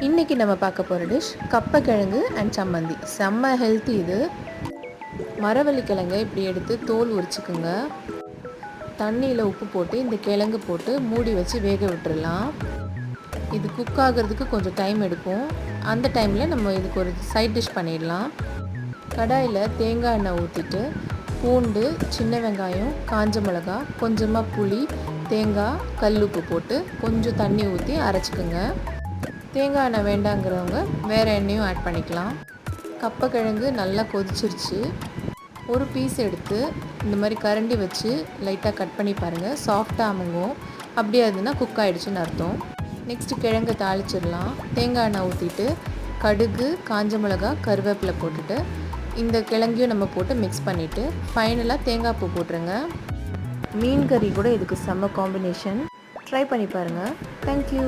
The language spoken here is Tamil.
இன்றைக்கி நம்ம பார்க்க போகிற டிஷ் கப்பக்கிழங்கு அண்ட் சம்மந்தி. செம்ம ஹெல்த்தி இது. மரவள்ளி கிழங்கை இப்படி எடுத்து தோல் உரிச்சுக்குங்க. தண்ணியில் உப்பு போட்டு இந்த கிழங்கு போட்டு மூடி வச்சு வேக விட்டுடலாம். இது குக் ஆகிறதுக்கு கொஞ்சம் டைம் எடுக்கும். அந்த டைமில் நம்ம இதுக்கு ஒரு சைட் டிஷ் பண்ணிடலாம். கடாயில் தேங்காய் எண்ணெய் ஊற்றிட்டு பூண்டு, சின்ன வெங்காயம், காஞ்ச மிளகா, கொஞ்சமாக புளி, தேங்காய், கல்லுப்பு போட்டு கொஞ்சம் தண்ணி ஊற்றி அரைச்சிக்குங்க. தேங்காய் எண்ணெய் வேண்டாங்கிறவங்க வேறு எண்ணெயும் ஆட் பண்ணிக்கலாம். கப்பக்கிழங்கு நல்லா கொதிச்சிருச்சு. ஒரு பீஸ் எடுத்து இந்த மாதிரி கரண்டி வச்சு லைட்டாக கட் பண்ணி பாருங்கள். சாஃப்டாக அமுங்கும். அப்படியே அதுனா குக் ஆகிடுச்சின்னு அர்த்தம். நெக்ஸ்ட்டு கிழங்கு தாளிச்சிடலாம். தேங்காய் எண்ணெய் ஊற்றிட்டு கடுகு, காஞ்ச மிளகா, கருவேப்பிலை போட்டுட்டு இந்த கிழங்கையும் நம்ம போட்டு மிக்ஸ் பண்ணிவிட்டு ஃபைனலாக தேங்காய் பூ போட்டுருங்க. மீன் கறி கூட இதுக்கு செம்ம காம்பினேஷன். ட்ரை பண்ணி பாருங்கள். தேங்க்யூ.